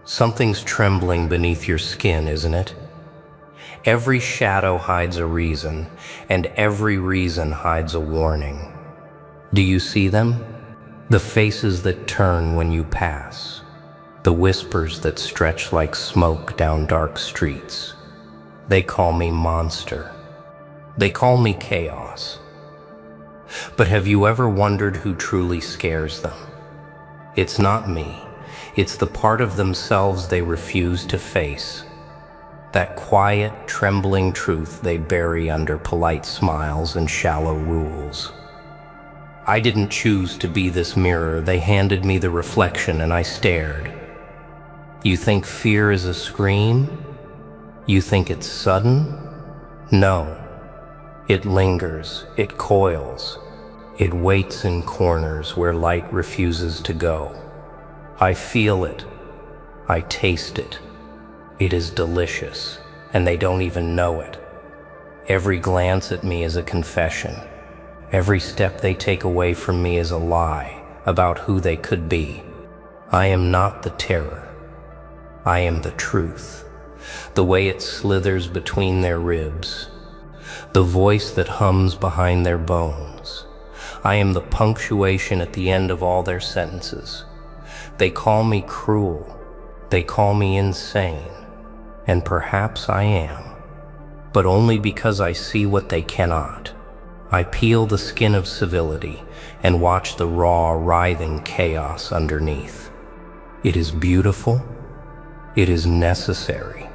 Something's trembling beneath your skin, isn't it? Every shadow hides a reason, and every reason hides a warning. Do you see them? The faces that turn when you pass, the whispers that stretch like smoke down dark streets. They call me monster. They call me chaos. But have you ever wondered who truly scares them? It's not me. It's the part of themselves they refuse to face. That quiet, trembling truth they bury under polite smiles and shallow rules. I didn't choose to be this mirror. They handed me the reflection and I stared. You think fear is a scream? You think it's sudden? No. It lingers, it coils, it waits in corners where light refuses to go. I feel it, I taste it. It is delicious, and they don't even know it. Every glance at me is a confession. Every step they take away from me is a lie about who they could be. I am not the terror. I am the truth. The way it slithers between their ribs. The voice that hums behind their bones. I am the punctuation at the end of all their sentences. They call me cruel. They call me insane. And perhaps I am. But only because I see what they cannot. I peel the skin of civility and watch the raw, writhing chaos underneath. It is beautiful. It is necessary.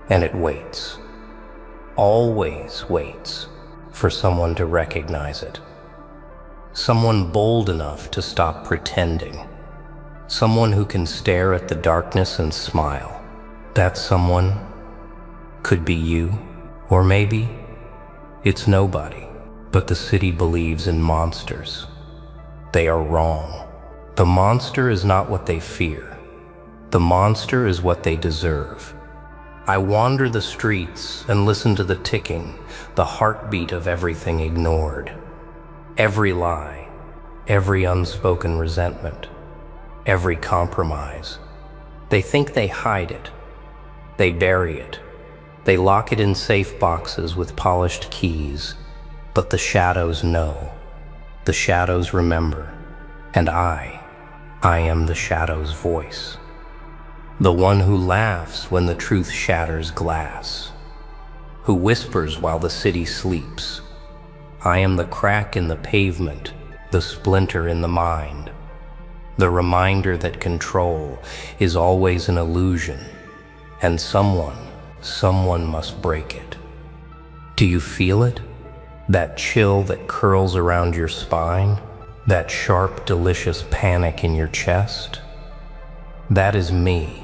And it waits. Always waits for someone to recognize it. Someone bold enough to stop pretending. Someone who can stare at the darkness and smile. That someone could be you, or maybe it's nobody. But the city believes in monsters. They are wrong. The monster is not what they fear. The monster is what they deserve. I wander the streets and listen to the ticking, the heartbeat of everything ignored. Every lie, every unspoken resentment, every compromise. They think they hide it. They bury it. They lock it in safe boxes with polished keys. But the shadows know. The shadows remember. And I am the shadow's voice. The one who laughs when the truth shatters glass. Who whispers while the city sleeps. I am the crack in the pavement, the splinter in the mind. The reminder that control is always an illusion. And someone must break it. Do you feel it? That chill that curls around your spine? That sharp, delicious panic in your chest? That is me.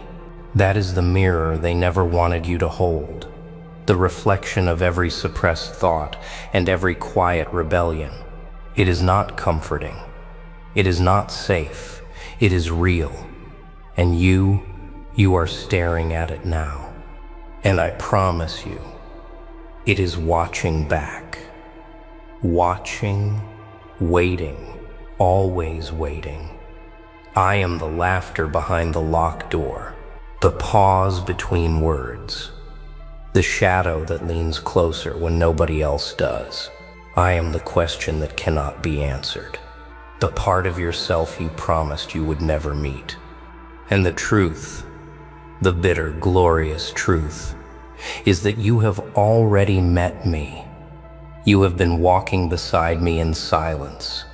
That is the mirror they never wanted you to hold. The reflection of every suppressed thought and every quiet rebellion. It is not comforting. It is not safe. It is real. And you are staring at it now. And I promise you, it is watching back. Watching, waiting, always waiting. I am the laughter behind the locked door, the pause between words, the shadow that leans closer when nobody else does. I am the question that cannot be answered, the part of yourself you promised you would never meet. And the truth, the bitter, glorious truth, is that you have already met me. You have been walking beside me in silence.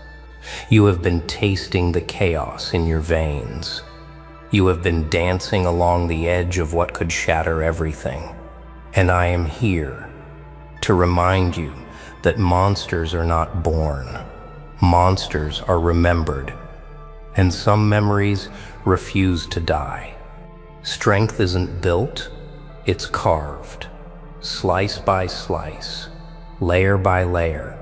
You have been tasting the chaos in your veins. You have been dancing along the edge of what could shatter everything. And I am here to remind you that monsters are not born. Monsters are remembered. And some memories refuse to die. Strength isn't built, it's carved, slice by slice. Layer by layer,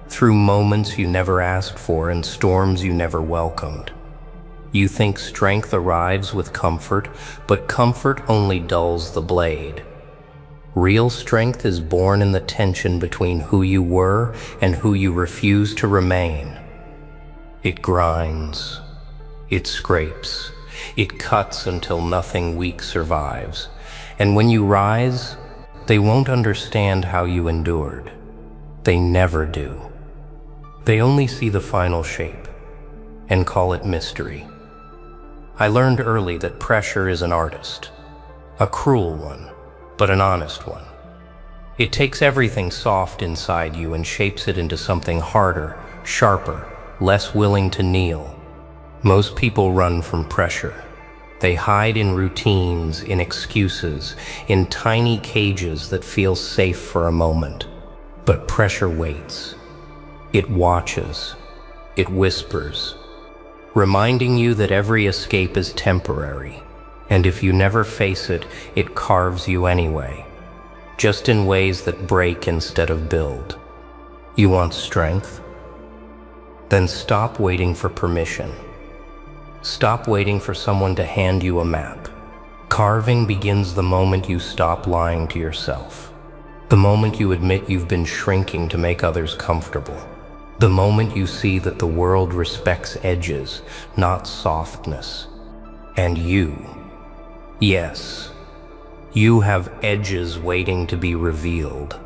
through moments you never asked for and storms you never welcomed. You think strength arrives with comfort, but comfort only dulls the blade. Real strength is born in the tension between who you were and who you refuse to remain. It grinds, it scrapes, It cuts until nothing weak survives. And when you rise, they won't understand how you endured. They never do. They only see the final shape and call it mystery. I learned early that pressure is an artist, a cruel one, but an honest one. It takes everything soft inside you and shapes it into something harder, sharper, less willing to kneel. Most people run from pressure. They hide in routines, in excuses, in tiny cages that feel safe for a moment. But pressure waits. It watches. It whispers, reminding you that every escape is temporary. And if you never face it, it carves you anyway, just in ways that break instead of build. You want strength? Then stop waiting for permission. Stop waiting for someone to hand you a map. Carving begins the moment you stop lying to yourself. The moment you admit you've been shrinking to make others comfortable. The moment you see that the world respects edges, not softness. And you, yes, you have edges waiting to be revealed.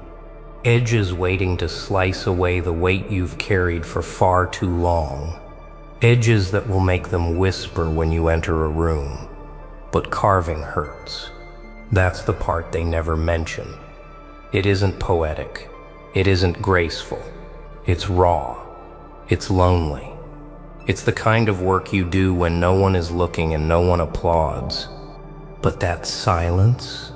Edges waiting to slice away the weight you've carried for far too long. Edges that will make them whisper when you enter a room. But carving hurts. That's the part they never mention. It isn't poetic. It isn't graceful. It's raw. It's lonely. It's the kind of work you do when no one is looking and no one applauds. But that silence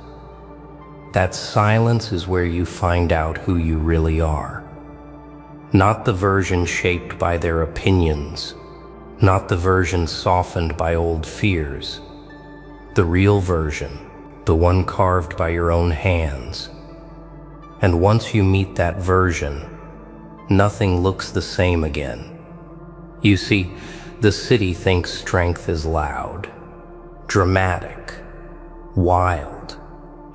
is where you find out who you really are. Not the version shaped by their opinions. Not the version softened by old fears. The real version, the one carved by your own hands. And once you meet that version, nothing looks the same again. You see, the city thinks strength is loud, dramatic, wild.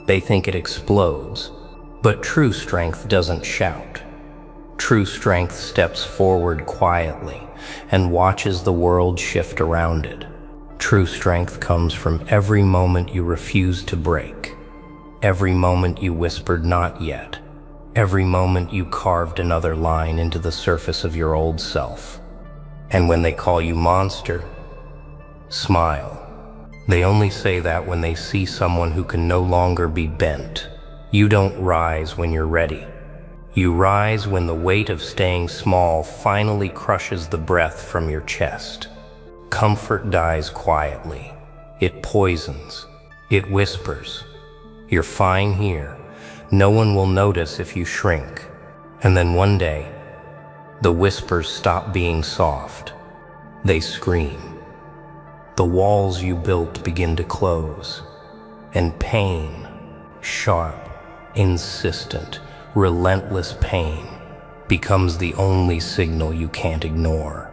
They think it explodes. But true strength doesn't shout. True strength steps forward quietly and watches the world shift around it. True strength comes from every moment you refused to break, every moment you whispered not yet, every moment you carved another line into the surface of your old self. And when they call you monster, smile. They only say that when they see someone who can no longer be bent. You don't rise when you're ready. You rise when the weight of staying small finally crushes the breath from your chest. Comfort dies quietly. It poisons. It whispers. You're fine here. No one will notice if you shrink. And then one day, the whispers stop being soft. They scream. The walls you built begin to close. And pain, sharp, insistent, relentless pain, becomes the only signal you can't ignore.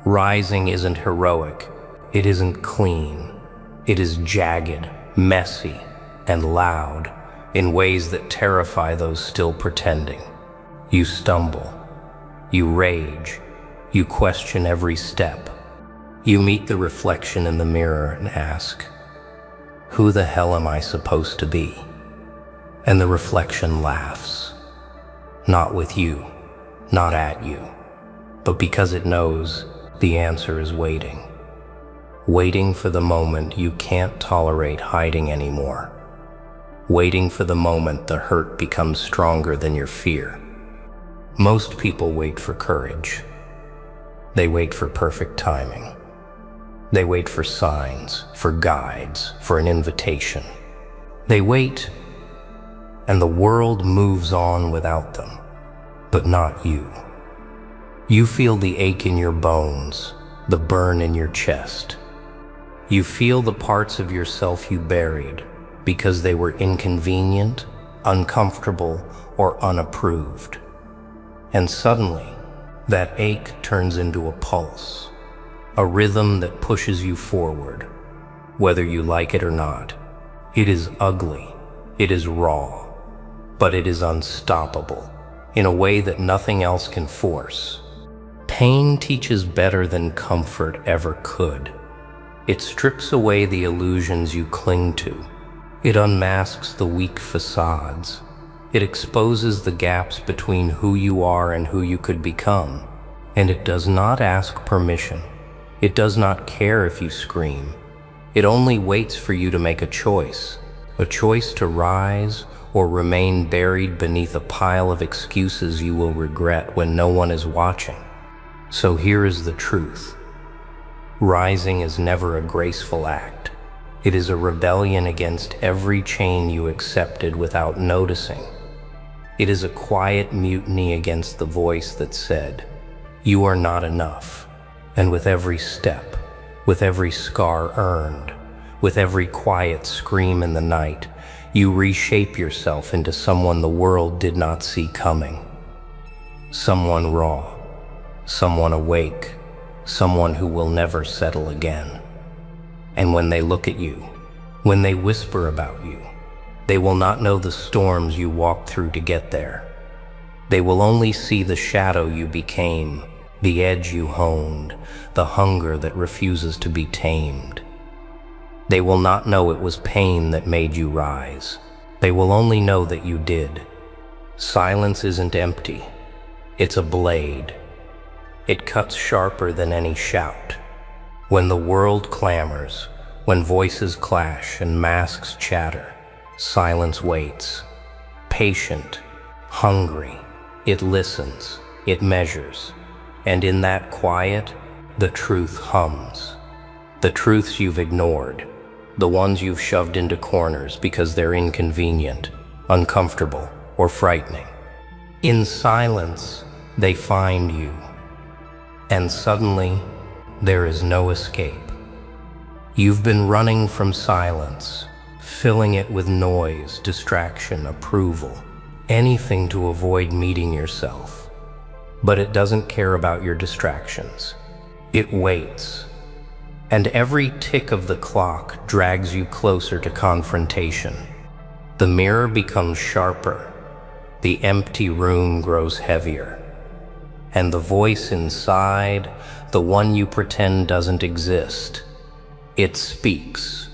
Rising isn't heroic. It isn't clean. It is jagged, messy, and loud in ways that terrify those still pretending. You stumble. You rage. You question every step. You meet the reflection in the mirror and ask, "Who the hell am I supposed to be?" And the reflection laughs. Not with you, not at you, but because it knows the answer is waiting. Waiting for the moment you can't tolerate hiding anymore. Waiting for the moment the hurt becomes stronger than your fear. Most people wait for courage. They wait for perfect timing. They wait for signs, for guides, for an invitation. They wait, and the world moves on without them. But not you. You feel the ache in your bones, the burn in your chest. You feel the parts of yourself you buried because they were inconvenient, uncomfortable, or unapproved. And suddenly, that ache turns into a pulse, a rhythm that pushes you forward, whether you like it or not. It is ugly, it is raw, but it is unstoppable, in a way that nothing else can force. Pain teaches better than comfort ever could. It strips away the illusions you cling to. It unmasks the weak facades. It exposes the gaps between who you are and who you could become. And it does not ask permission. It does not care if you scream. It only waits for you to make a choice to rise or remain buried beneath a pile of excuses you will regret when no one is watching. So here is the truth. Rising is never a graceful act. It is a rebellion against every chain you accepted without noticing. It is a quiet mutiny against the voice that said, "You are not enough." And with every step, with every scar earned, with every quiet scream in the night, you reshape yourself into someone the world did not see coming. Someone raw, someone awake, someone who will never settle again. And when they look at you, when they whisper about you, they will not know the storms you walked through to get there. They will only see the shadow you became, the edge you honed, the hunger that refuses to be tamed. They will not know it was pain that made you rise. They will only know that you did. Silence isn't empty. It's a blade. It cuts sharper than any shout. When the world clamors, when voices clash and masks chatter, silence waits. Patient, hungry, it listens, it measures. And in that quiet, the truth hums. The truths you've ignored, the ones you've shoved into corners because they're inconvenient, uncomfortable, or frightening. In silence, they find you. And suddenly, there is no escape. You've been running from silence, filling it with noise, distraction, approval, anything to avoid meeting yourself. But it doesn't care about your distractions. It waits. And every tick of the clock drags you closer to confrontation. The mirror becomes sharper. The empty room grows heavier. And the voice inside, the one you pretend doesn't exist, it speaks,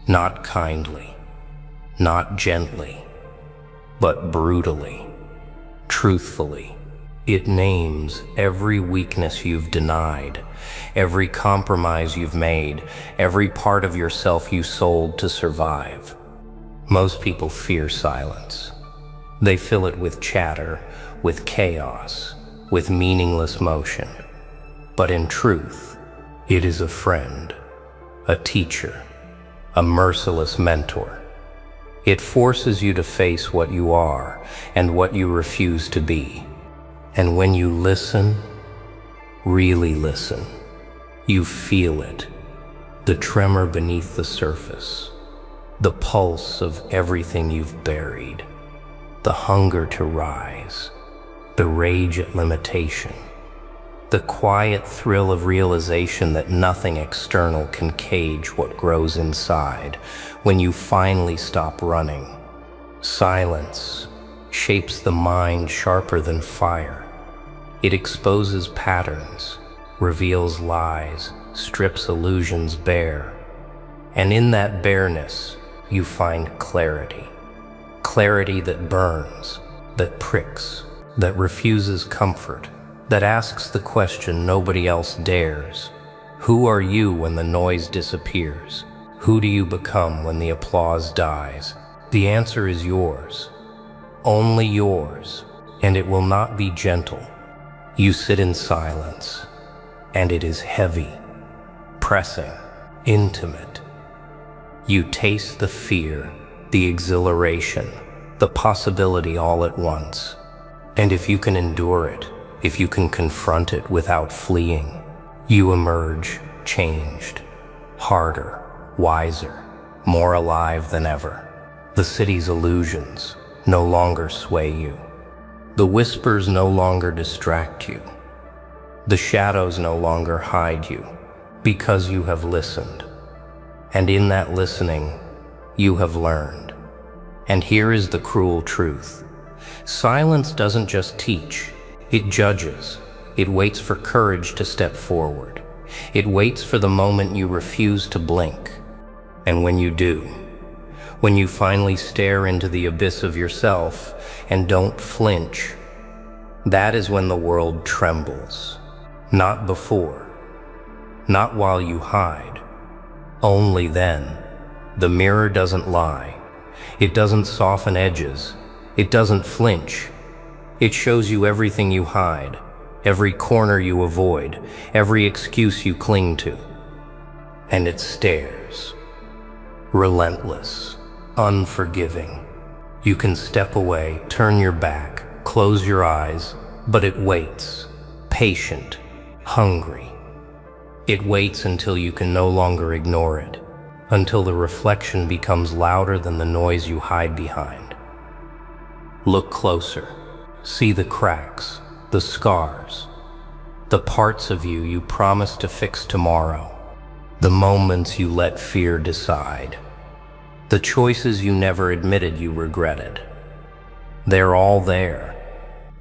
not kindly, not gently, but brutally, truthfully. It names every weakness you've denied, every compromise you've made, every part of yourself you sold to survive. Most people fear silence. They fill it with chatter, with chaos, with meaningless motion. But in truth, it is a friend, a teacher, a merciless mentor. It forces you to face what you are and what you refuse to be. And when you listen, really listen, you feel it, the tremor beneath the surface, the pulse of everything you've buried, the hunger to rise, the rage at limitation, the quiet thrill of realization that nothing external can cage what grows inside when you finally stop running. Silence shapes the mind sharper than fire. It exposes patterns, reveals lies, strips illusions bare. And in that bareness, you find clarity. Clarity that burns, that pricks, that refuses comfort, that asks the question nobody else dares. Who are you when the noise disappears? Who do you become when the applause dies? The answer is yours, only yours, and it will not be gentle. You sit in silence, and it is heavy, pressing, intimate. You taste the fear, the exhilaration, the possibility all at once. And if you can endure it, if you can confront it without fleeing, you emerge changed, harder, wiser, more alive than ever. The city's illusions no longer sway you. The whispers no longer distract you. The shadows no longer hide you, because you have listened. And in that listening, you have learned. And here is the cruel truth. Silence doesn't just teach, it judges. It waits for courage to step forward. It waits for the moment you refuse to blink. And when you do, when you finally stare into the abyss of yourself and don't flinch, that is when the world trembles. Not before, not while you hide. Only then. The mirror doesn't lie. It doesn't soften edges. It doesn't flinch. It shows you everything you hide, every corner you avoid, every excuse you cling to. And it stares. Relentless, unforgiving. You can step away, turn your back, close your eyes, but it waits, patient, hungry. It waits until you can no longer ignore it, until the reflection becomes louder than the noise you hide behind. Look closer. See the cracks, the scars, the parts of you you promised to fix tomorrow, the moments you let fear decide, the choices you never admitted you regretted. They're all there.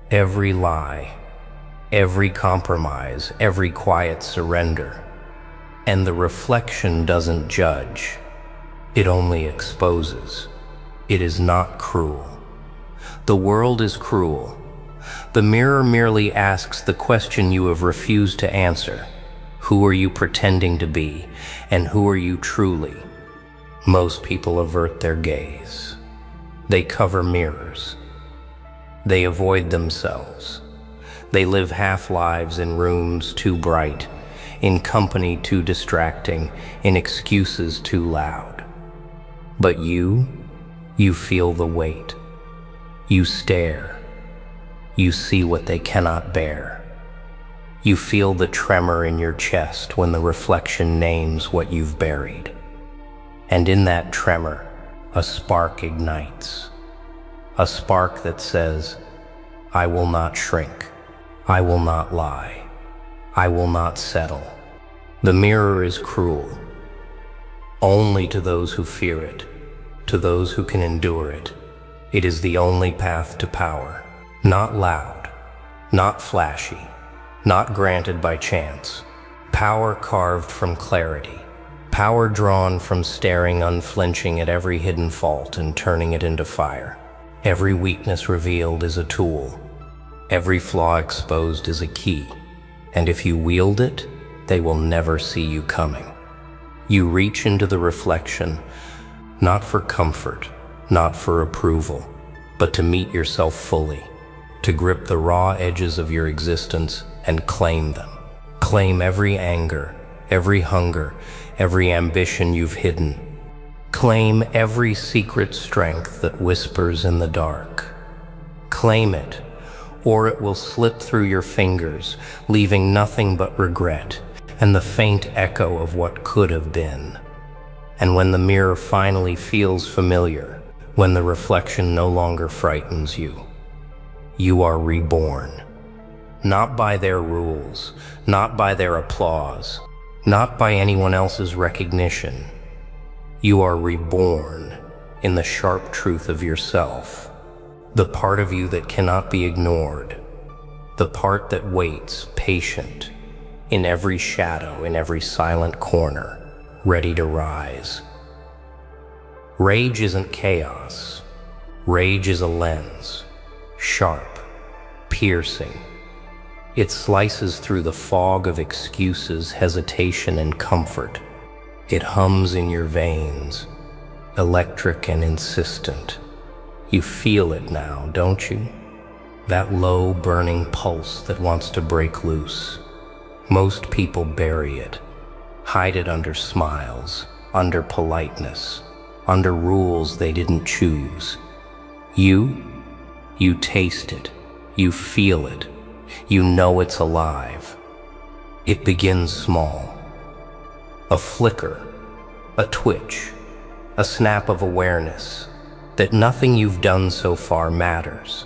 Every lie, every compromise, every quiet surrender. And the reflection doesn't judge. It only exposes. It is not cruel. The world is cruel. The mirror merely asks the question you have refused to answer. Who are you pretending to be, and who are you truly? Most people avert their gaze. They cover mirrors. They avoid themselves. They live half-lives in rooms too bright, in company too distracting, in excuses too loud. But you feel the weight. You stare. You see what they cannot bear. You feel the tremor in your chest when the reflection names what you've buried. And in that tremor, a spark ignites. A spark that says, I will not shrink. I will not lie. I will not settle. The mirror is cruel. Only to those who fear it, to those who can endure it. It is the only path to power. Not loud, not flashy, not granted by chance. Power carved from clarity. Power drawn from staring unflinching at every hidden fault and turning it into fire. Every weakness revealed is a tool. Every flaw exposed is a key. And if you wield it, they will never see you coming. You reach into the reflection, not for comfort, not for approval, but to meet yourself fully, to grip the raw edges of your existence and claim them. Claim every anger, every hunger, every ambition you've hidden. Claim every secret strength that whispers in the dark. Claim it, or it will slip through your fingers, leaving nothing but regret and the faint echo of what could have been. And when the mirror finally feels familiar, when the reflection no longer frightens you, you are reborn. Not by their rules, not by their applause, not by anyone else's recognition. You are reborn in the sharp truth of yourself, the part of you that cannot be ignored, the part that waits, patient, in every shadow, in every silent corner, ready to rise. Rage isn't chaos. Rage is a lens, sharp, piercing. It slices through the fog of excuses, hesitation, and comfort. It hums in your veins, electric and insistent. You feel it now, don't you? That low, burning pulse that wants to break loose. Most people bury it, hide it under smiles, under politeness, under rules they didn't choose. You taste it, you feel it, you know it's alive. It begins small. A flicker, a twitch, a snap of awareness that nothing you've done so far matters,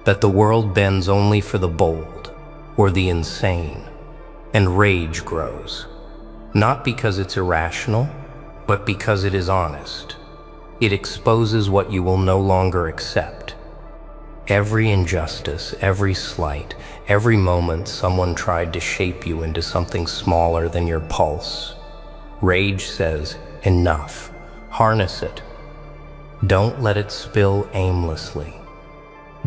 that the world bends only for the bold or the insane. And rage grows, not because it's irrational, but because it is honest. It exposes what you will no longer accept. Every injustice, every slight, every moment someone tried to shape you into something smaller than your pulse. Rage says, enough. Harness it. Don't let it spill aimlessly.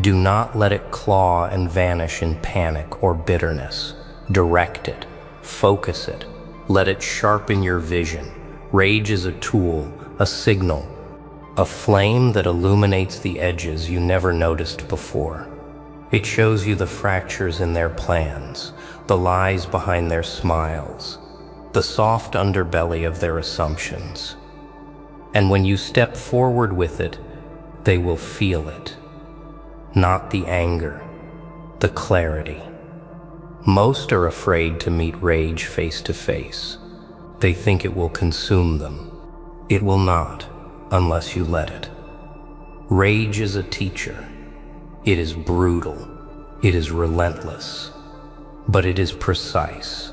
Do not let it claw and vanish in panic or bitterness. Direct it. Focus it. Let it sharpen your vision. Rage is a tool, a signal, a flame that illuminates the edges you never noticed before. It shows you the fractures in their plans, the lies behind their smiles, the soft underbelly of their assumptions. And when you step forward with it, they will feel it. Not the anger, the clarity. Most are afraid to meet rage face to face. They think it will consume them. It will not, unless you let it. Rage is a teacher. It is brutal. It is relentless. But it is precise.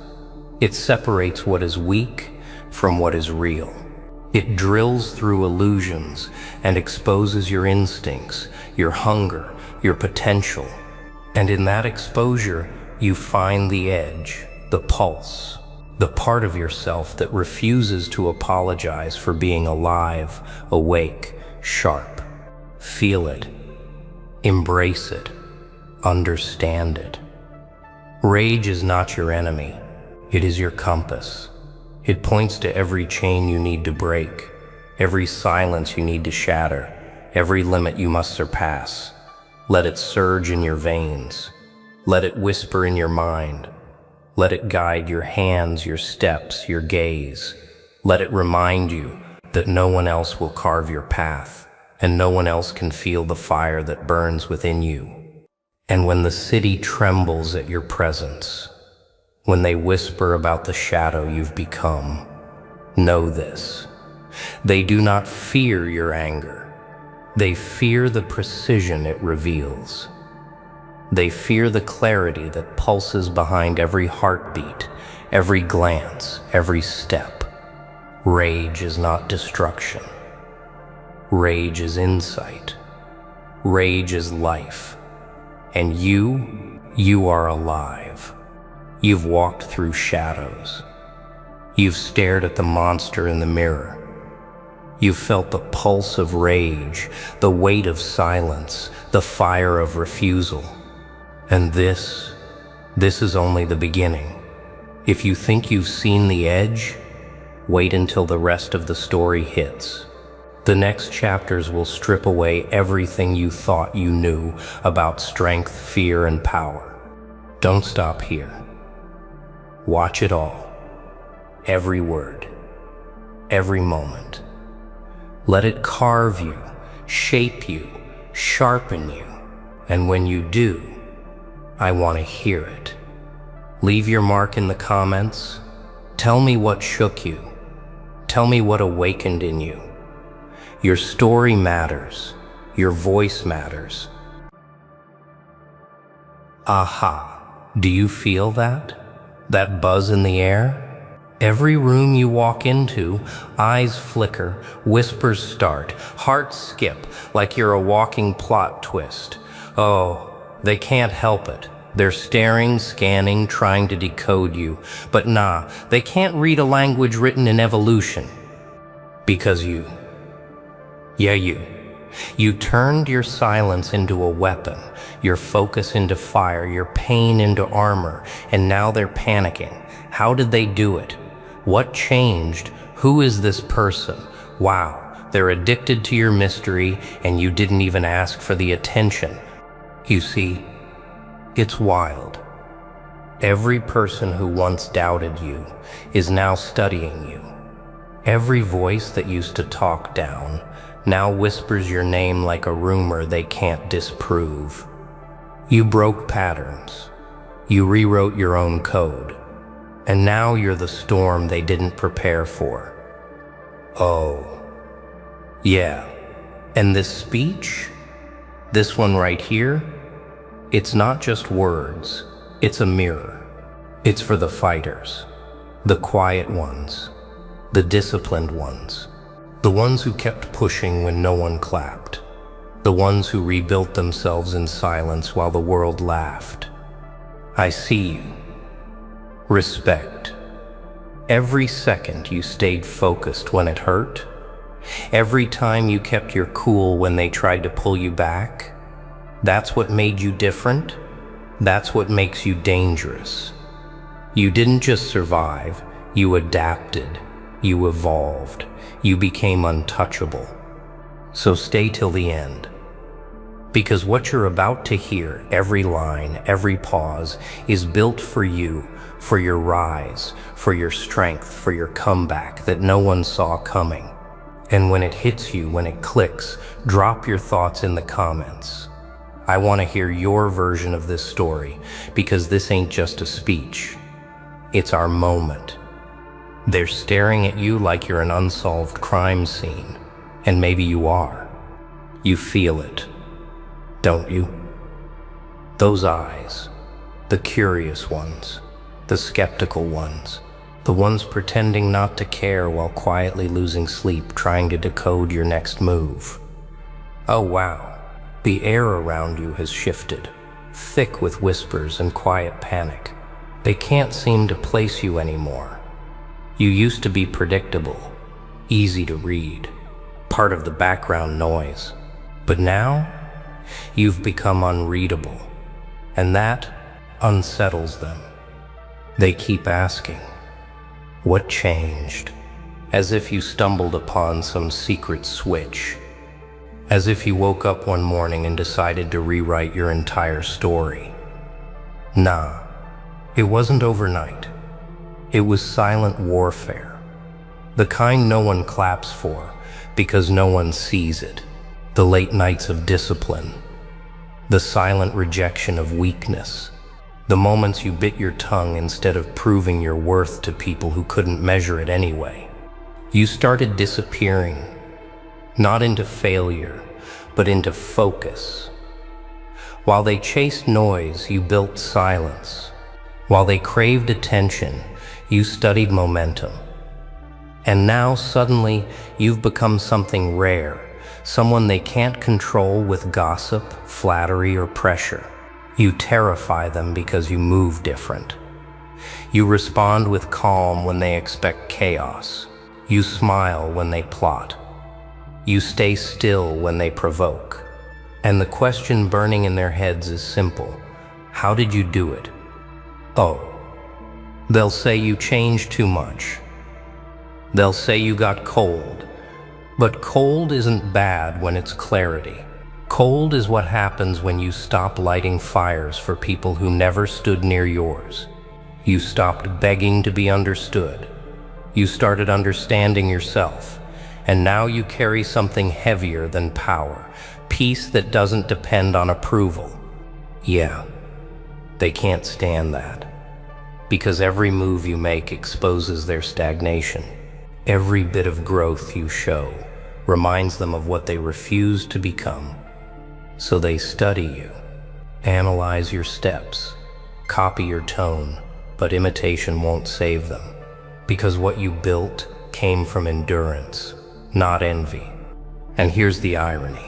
It separates what is weak from what is real. It drills through illusions and exposes your instincts, your hunger, your potential. And in that exposure, you find the edge, the pulse, the part of yourself that refuses to apologize for being alive, awake, sharp. Feel it. Embrace it. Understand it. Rage is not your enemy. It is your compass. It points to every chain you need to break, every silence you need to shatter, every limit you must surpass. Let it surge in your veins. Let it whisper in your mind. Let it guide your hands, your steps, your gaze. Let it remind you that no one else will carve your path, and no one else can feel the fire that burns within you. And when the city trembles at your presence, when they whisper about the shadow you've become, know this. They do not fear your anger. They fear the precision it reveals. They fear the clarity that pulses behind every heartbeat, every glance, every step. Rage is not destruction. Rage is insight. Rage is life. And you are alive. You've walked through shadows. You've stared at the monster in the mirror. You've felt the pulse of rage, the weight of silence, the fire of refusal. And this is only the beginning. If you think you've seen the edge, wait until the rest of the story hits. The next chapters will strip away everything you thought you knew about strength, fear, and power. Don't stop here. Watch it all. Every word. Every moment. Let it carve you, shape you, sharpen you. And when you do, I want to hear it. Leave your mark in the comments. Tell me what shook you. Tell me what awakened in you. Your story matters. Your voice matters. Aha. Do you feel that? That buzz in the air? Every room you walk into, eyes flicker, whispers start, hearts skip, like you're a walking plot twist. Oh, they can't help it. They're staring, scanning, trying to decode you. But nah, they can't read a language written in evolution. Because you turned your silence into a weapon, your focus into fire, your pain into armor, and now they're panicking. How did they do it? What changed? Who is this person? Wow, they're addicted to your mystery, and you didn't even ask for the attention. You see, it's wild. Every person who once doubted you is now studying you. Every voice that used to talk down now whispers your name like a rumor they can't disprove. You broke patterns. You rewrote your own code. And now you're the storm they didn't prepare for. Oh, yeah. And this speech, this one right here, it's not just words, it's a mirror. It's for the fighters, the quiet ones, the disciplined ones, the ones who kept pushing when no one clapped, the ones who rebuilt themselves in silence while the world laughed. I see you. Respect. Every second you stayed focused when it hurt, every time you kept your cool when they tried to pull you back, that's what made you different. That's what makes you dangerous. You didn't just survive, you adapted, you evolved, you became untouchable. So stay till the end. Because what you're about to hear, every line, every pause, is built for you, for your rise, for your strength, for your comeback that no one saw coming. And when it hits you, when it clicks, drop your thoughts in the comments. I want to hear your version of this story, because this ain't just a speech. It's our moment. They're staring at you like you're an unsolved crime scene, and maybe you are. You feel it, don't you? Those eyes, the curious ones, the skeptical ones, the ones pretending not to care while quietly losing sleep trying to decode your next move. Oh wow. The air around you has shifted, thick with whispers and quiet panic. They can't seem to place you anymore. You used to be predictable, easy to read, part of the background noise. But now, you've become unreadable, and that unsettles them. They keep asking, what changed? As if you stumbled upon some secret switch. As if you woke up one morning and decided to rewrite your entire story. Nah, it wasn't overnight. It was silent warfare. The kind no one claps for because no one sees it. The late nights of discipline. The silent rejection of weakness. The moments you bit your tongue instead of proving your worth to people who couldn't measure it anyway. You started disappearing. Not into failure, but into focus. While they chased noise, you built silence. While they craved attention, you studied momentum. And now suddenly you've become something rare, someone they can't control with gossip, flattery, or pressure. You terrify them because you move different. You respond with calm when they expect chaos. You smile when they plot. You stay still when they provoke. And the question burning in their heads is simple. How did you do it? Oh, they'll say you changed too much. They'll say you got cold. But cold isn't bad when it's clarity. Cold is what happens when you stop lighting fires for people who never stood near yours. You stopped begging to be understood. You started understanding yourself. And now you carry something heavier than power, peace that doesn't depend on approval. Yeah, they can't stand that. Because every move you make exposes their stagnation. Every bit of growth you show reminds them of what they refuse to become. So they study you, analyze your steps, copy your tone, but imitation won't save them. Because what you built came from endurance, not envy. And here's the irony.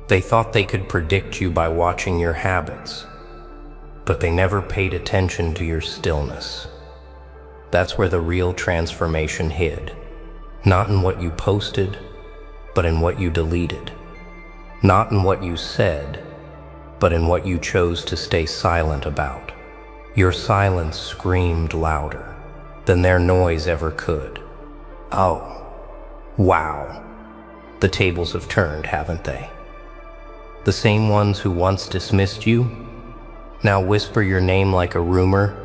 They thought they could predict you by watching your habits, but they never paid attention to your stillness. That's where the real transformation hid. Not in what you posted, but in what you deleted. Not in what you said, but in what you chose to stay silent about. Your silence screamed louder than their noise ever could. Oh. Wow, the tables have turned, haven't they? The same ones who once dismissed you, now whisper your name like a rumor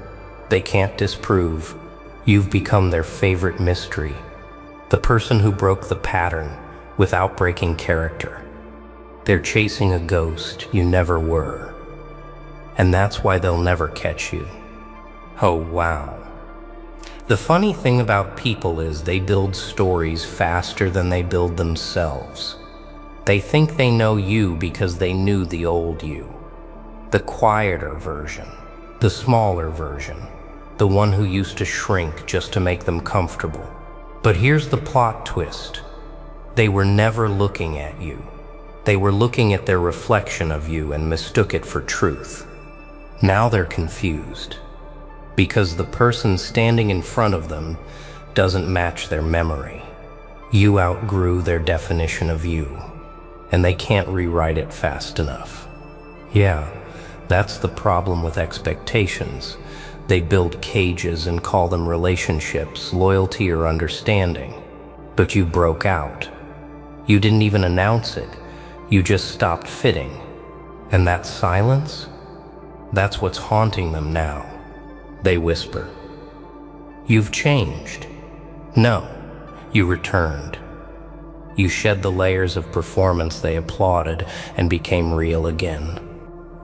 they can't disprove. You've become their favorite mystery, the person who broke the pattern without breaking character. They're chasing a ghost you never were, and that's why they'll never catch you. Oh wow. The funny thing about people is they build stories faster than they build themselves. They think they know you because they knew the old you. The quieter version, the smaller version, the one who used to shrink just to make them comfortable. But here's the plot twist. They were never looking at you. They were looking at their reflection of you and mistook it for truth. Now they're confused, because the person standing in front of them doesn't match their memory. You outgrew their definition of you, and they can't rewrite it fast enough. Yeah, that's the problem with expectations. They build cages and call them relationships, loyalty, or understanding. But you broke out. You didn't even announce it. You just stopped fitting. And that silence? That's what's haunting them now. They whisper, "You've changed." No, you returned. You shed the layers of performance they applauded and became real again.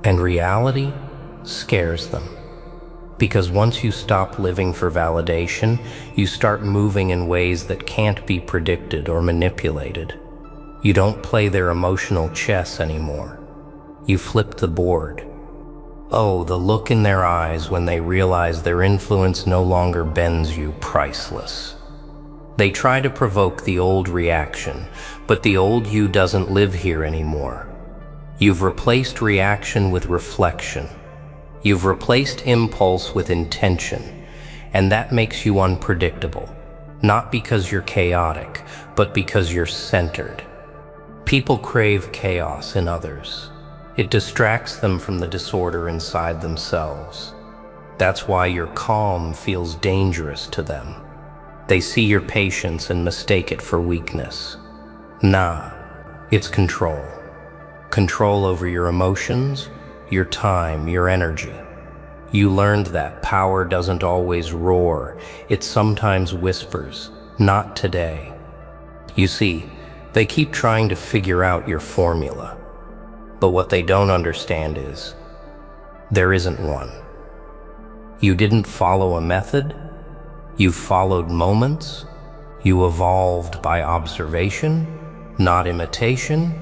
And reality scares them. Because once you stop living for validation, you start moving in ways that can't be predicted or manipulated. You don't play their emotional chess anymore. You flip the board. Oh, the look in their eyes when they realize their influence no longer bends you, priceless. They try to provoke the old reaction, but the old you doesn't live here anymore. You've replaced reaction with reflection. You've replaced impulse with intention, and that makes you unpredictable. Not because you're chaotic, but because you're centered. People crave chaos in others. It distracts them from the disorder inside themselves. That's why your calm feels dangerous to them. They see your patience and mistake it for weakness. Nah, it's control. Control over your emotions, your time, your energy. You learned that power doesn't always roar, it sometimes whispers, "Not today." You see, they keep trying to figure out your formula. But what they don't understand is, there isn't one. You didn't follow a method, you followed moments, you evolved by observation, not imitation.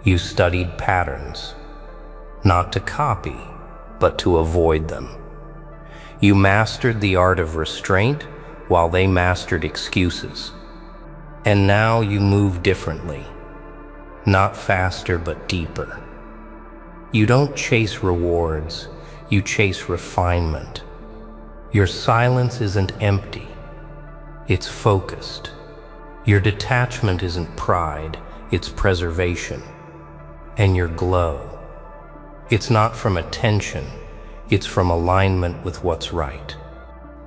You studied patterns, not to copy, but to avoid them. You mastered the art of restraint while they mastered excuses. And now you move differently, not faster but deeper. You don't chase rewards, you chase refinement. Your silence isn't empty, it's focused. Your detachment isn't pride, it's preservation. And your glow, it's not from attention, it's from alignment with what's right.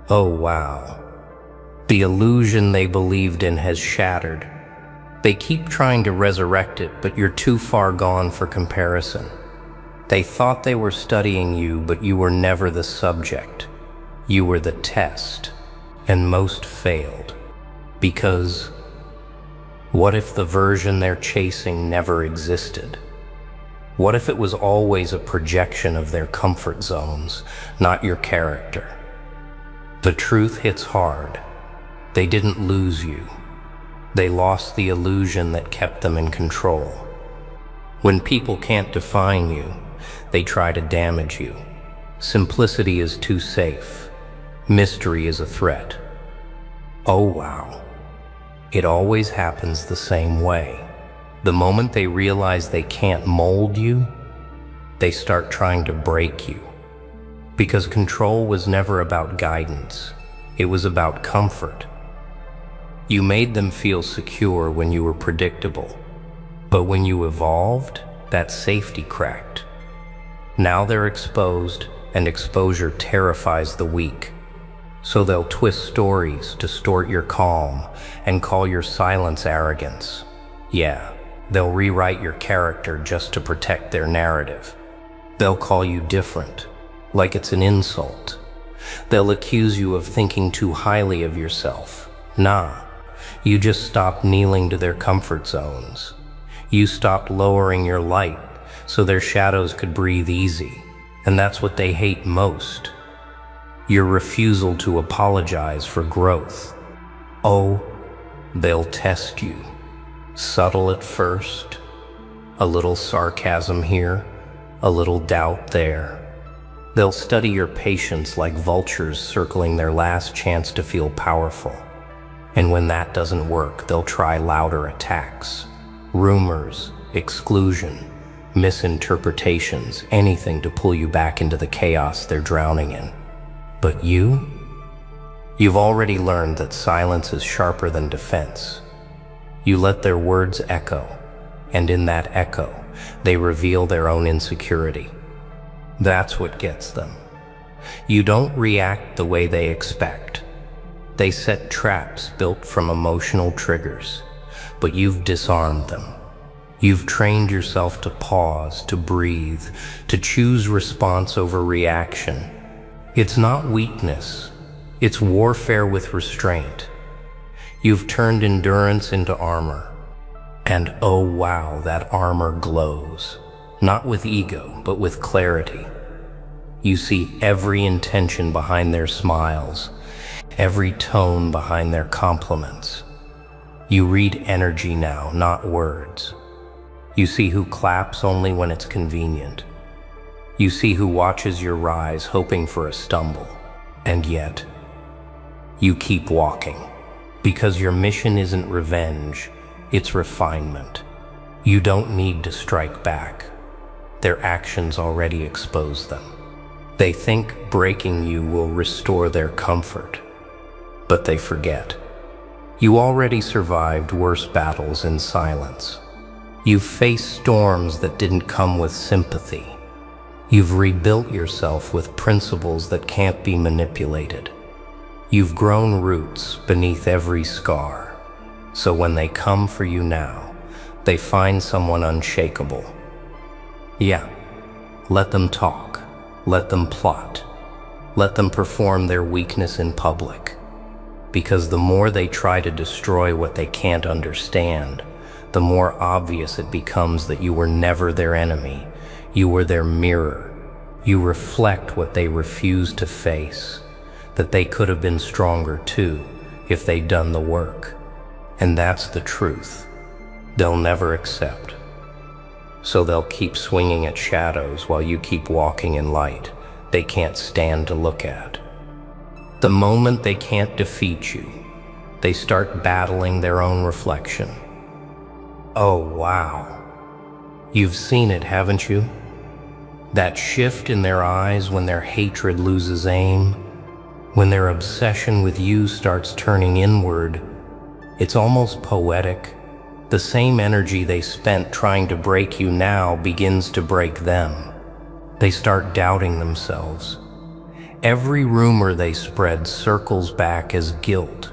Oh wow, the illusion they believed in has shattered. They keep trying to resurrect it, but you're too far gone for comparison. They thought they were studying you, but you were never the subject. You were the test, and most failed. Because what if the version they're chasing never existed? What if it was always a projection of their comfort zones, not your character? The truth hits hard. They didn't lose you. They lost the illusion that kept them in control. When people can't define you, they try to damage you. Simplicity is too safe. Mystery is a threat. Oh wow. It always happens the same way. The moment they realize they can't mold you, they start trying to break you. Because control was never about guidance. It was about comfort. You made them feel secure when you were predictable. But when you evolved, that safety cracked. Now they're exposed, and exposure terrifies the weak. So they'll twist stories, distort your calm, and call your silence arrogance. Yeah. They'll rewrite your character just to protect their narrative. They'll call you different, like it's an insult. They'll accuse you of thinking too highly of yourself. Nah, you just stopped kneeling to their comfort zones. You stopped lowering your light so their shadows could breathe easy. And that's what they hate most. Your refusal to apologize for growth. Oh, they'll test you. Subtle at first, a little sarcasm here, a little doubt there. They'll study your patience like vultures circling their last chance to feel powerful. And when that doesn't work, they'll try louder attacks, rumors, exclusion, misinterpretations, anything to pull you back into the chaos they're drowning in. But you've already learned that silence is sharper than defense. You let their words echo, and in that echo, they reveal their own insecurity. That's what gets them. You don't react the way they expect. They set traps built from emotional triggers, but you've disarmed them. You've trained yourself to pause, to breathe, to choose response over reaction. It's not weakness, it's warfare with restraint. You've turned endurance into armor. And oh wow, that armor glows. Not with ego, but with clarity. You see every intention behind their smiles, every tone behind their compliments. You read energy now, not words. You see who claps only when it's convenient. You see who watches your rise, hoping for a stumble. And yet, you keep walking. Because your mission isn't revenge, it's refinement. You don't need to strike back. Their actions already expose them. They think breaking you will restore their comfort, but they forget. You already survived worse battles in silence. You've faced storms that didn't come with sympathy. You've rebuilt yourself with principles that can't be manipulated. You've grown roots beneath every scar. So when they come for you now, they find someone unshakable. Yeah, let them talk, let them plot, let them perform their weakness in public. Because the more they try to destroy what they can't understand, the more obvious it becomes that you were never their enemy. You were their mirror. You reflect what they refuse to face, that they could have been stronger too if they'd done the work. And that's the truth they'll never accept. So they'll keep swinging at shadows while you keep walking in light they can't stand to look at. The moment they can't defeat you, they start battling their own reflection. Oh wow, you've seen it, haven't you? That shift in their eyes when their hatred loses aim, when their obsession with you starts turning inward. It's almost poetic. The same energy they spent trying to break you now begins to break them. They start doubting themselves. Every rumor they spread circles back as guilt.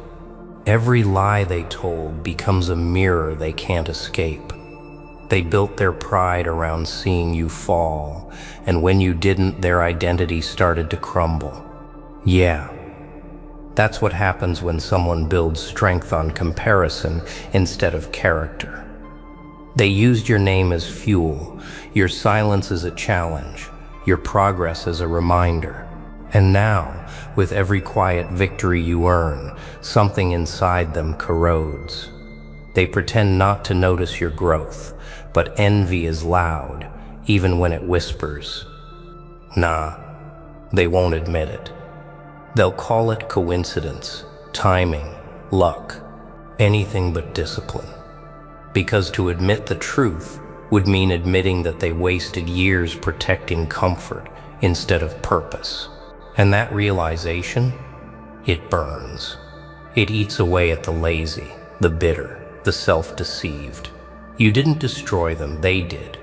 Every lie they told becomes a mirror they can't escape. They built their pride around seeing you fall, and when you didn't, their identity started to crumble. Yeah, that's what happens when someone builds strength on comparison instead of character. They used your name as fuel, your silence as a challenge, your progress as a reminder. And now, with every quiet victory you earn, something inside them corrodes. They pretend not to notice your growth, but envy is loud, even when it whispers. Nah, they won't admit it. They'll call it coincidence, timing, luck, anything but discipline. Because to admit the truth would mean admitting that they wasted years protecting comfort instead of purpose. And that realization, it burns. It eats away at the lazy, the bitter, the self-deceived. You didn't destroy them, they did.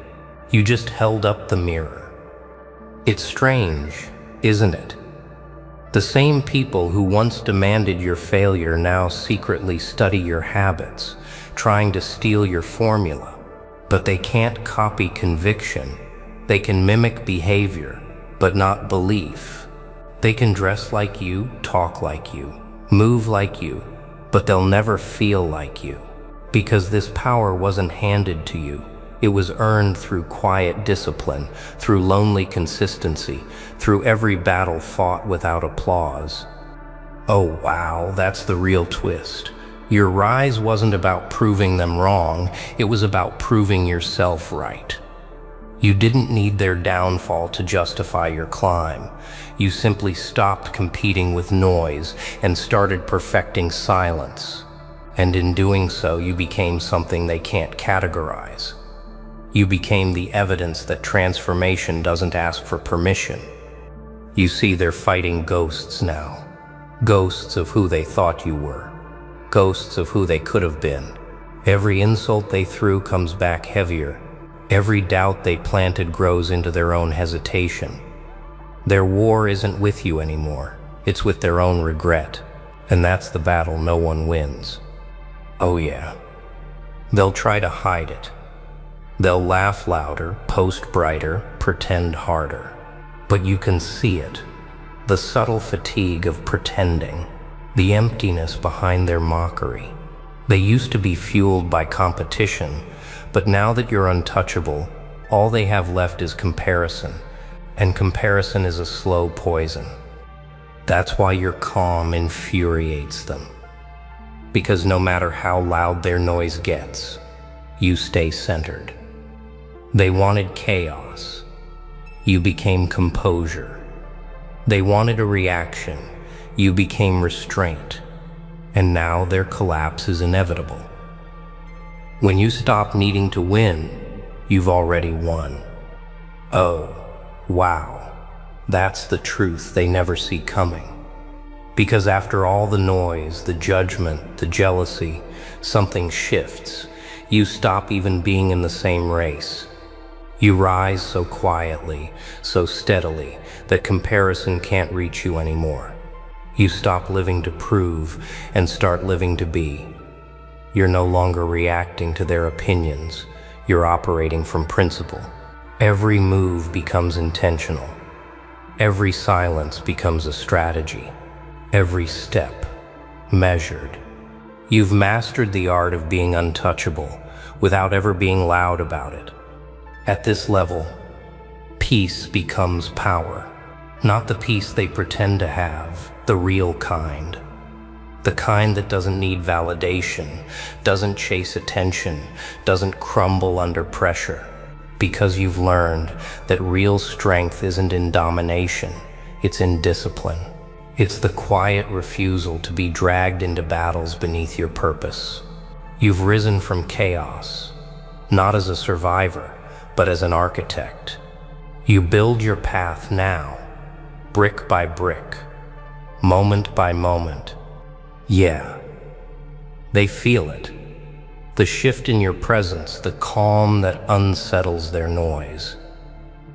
You just held up the mirror. It's strange, isn't it? The same people who once demanded your failure now secretly study your habits, trying to steal your formula. But they can't copy conviction. They can mimic behavior, but not belief. They can dress like you, talk like you, move like you, but they'll never feel like you. Because this power wasn't handed to you. It was earned through quiet discipline, through lonely consistency, through every battle fought without applause. Oh wow, that's the real twist. Your rise wasn't about proving them wrong, it was about proving yourself right. You didn't need their downfall to justify your climb. You simply stopped competing with noise and started perfecting silence. And in doing so, you became something they can't categorize. You became the evidence that transformation doesn't ask for permission. You see, they're fighting ghosts now. Ghosts of who they thought you were. Ghosts of who they could have been. Every insult they threw comes back heavier. Every doubt they planted grows into their own hesitation. Their war isn't with you anymore. It's with their own regret. And that's the battle no one wins. Oh yeah. They'll try to hide it. They'll laugh louder, post brighter, pretend harder. But you can see it. The subtle fatigue of pretending. The emptiness behind their mockery. They used to be fueled by competition, but now that you're untouchable, all they have left is comparison. And comparison is a slow poison. That's why your calm infuriates them. Because no matter how loud their noise gets, you stay centered. They wanted chaos. You became composure. They wanted a reaction. You became restraint. And now their collapse is inevitable. When you stop needing to win, you've already won. Oh, wow. That's the truth they never see coming. Because after all the noise, the judgment, the jealousy, something shifts. You stop even being in the same race. You rise so quietly, so steadily, that comparison can't reach you anymore. You stop living to prove and start living to be. You're no longer reacting to their opinions. You're operating from principle. Every move becomes intentional. Every silence becomes a strategy. Every step measured. You've mastered the art of being untouchable without ever being loud about it. At this level, peace becomes power. Not the peace they pretend to have, the real kind. The kind that doesn't need validation, doesn't chase attention, doesn't crumble under pressure. Because you've learned that real strength isn't in domination, it's in discipline. It's the quiet refusal to be dragged into battles beneath your purpose. You've risen from chaos, not as a survivor, but as an architect. You build your path now, brick by brick, moment by moment. Yeah, they feel it. The shift in your presence, the calm that unsettles their noise.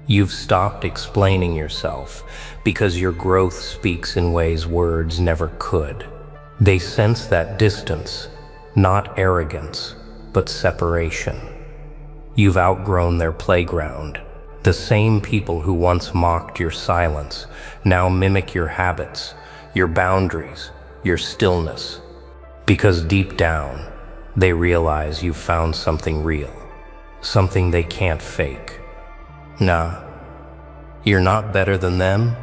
You've stopped explaining yourself because your growth speaks in ways words never could. They sense that distance, not arrogance, but separation. You've outgrown their playground. The same people who once mocked your silence now mimic your habits, your boundaries, your stillness. Because deep down, they realize you've found something real, something they can't fake. Nah, you're not better than them.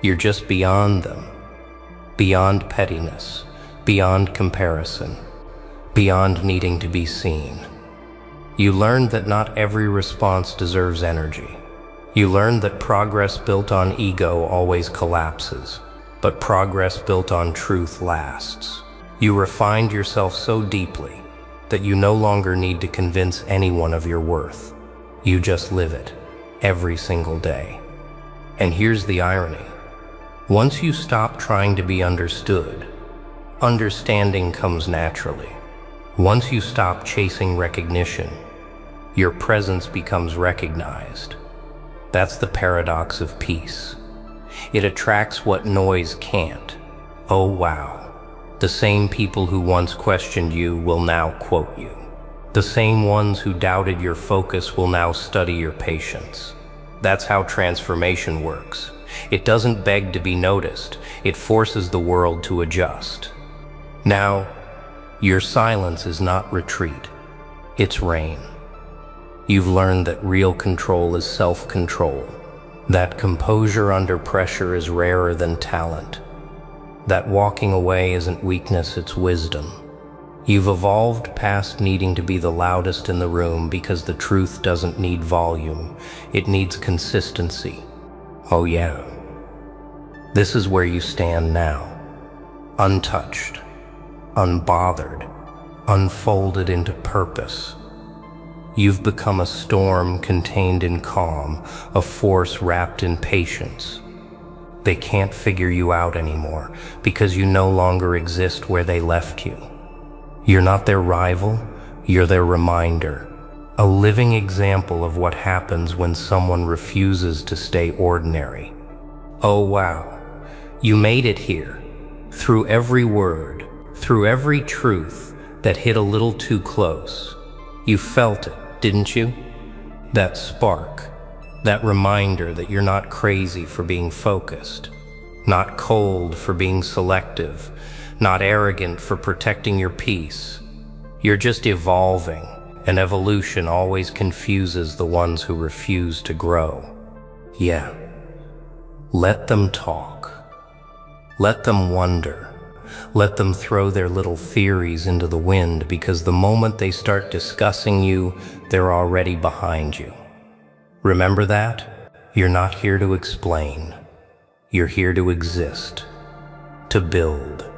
You're just beyond them. Beyond pettiness, beyond comparison, beyond needing to be seen. You learned that not every response deserves energy. You learned that progress built on ego always collapses, but progress built on truth lasts. You refined yourself so deeply that you no longer need to convince anyone of your worth. You just live it, every single day. And here's the irony. Once you stop trying to be understood, understanding comes naturally. Once you stop chasing recognition, your presence becomes recognized. That's the paradox of peace. It attracts what noise can't. Oh wow. The same people who once questioned you will now quote you. The same ones who doubted your focus will now study your patience. That's how transformation works. It doesn't beg to be noticed. It forces the world to adjust. Now, your silence is not retreat. It's reign. You've learned that real control is self-control. That composure under pressure is rarer than talent. That walking away isn't weakness, it's wisdom. You've evolved past needing to be the loudest in the room because the truth doesn't need volume, it needs consistency. Oh yeah. This is where you stand now. Untouched, unbothered, unfolded into purpose. You've become a storm contained in calm, a force wrapped in patience. They can't figure you out anymore because you no longer exist where they left you. You're not their rival, you're their reminder. A living example of what happens when someone refuses to stay ordinary. Oh wow, you made it here. Through every word, through every truth that hit a little too close. You felt it, didn't you? That spark, that reminder that you're not crazy for being focused, not cold for being selective, not arrogant for protecting your peace. You're just evolving, and evolution always confuses the ones who refuse to grow. Yeah. Let them talk. Let them wonder. Let them throw their little theories into the wind, because the moment they start discussing you, they're already behind you. Remember that? You're not here to explain. You're here to exist, to build,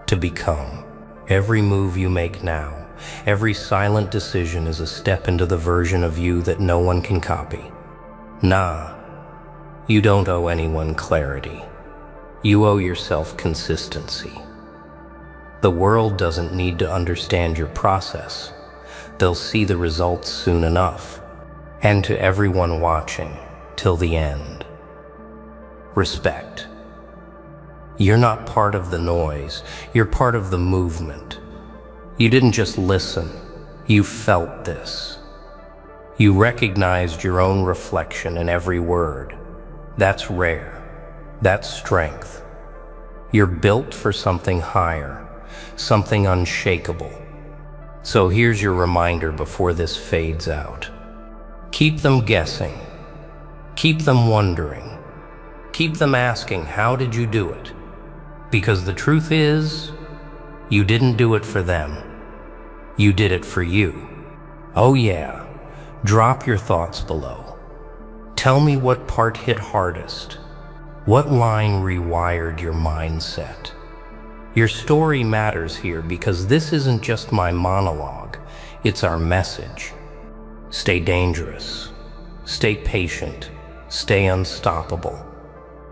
to become. Every move you make now, every silent decision is a step into the version of you that no one can copy. Nah, you don't owe anyone clarity. You owe yourself consistency. The world doesn't need to understand your process. They'll see the results soon enough. And to everyone watching, till the end, respect. You're not part of the noise, you're part of the movement. You didn't just listen, you felt this. You recognized your own reflection in every word. That's rare, that's strength. You're built for something higher, something unshakable. So here's your reminder before this fades out. Keep them guessing. Keep them wondering. Keep them asking, how did you do it? Because the truth is, you didn't do it for them. You did it for you. Oh yeah, drop your thoughts below. Tell me what part hit hardest. What line rewired your mindset? Your story matters here because this isn't just my monologue, it's our message. Stay dangerous, stay patient, stay unstoppable.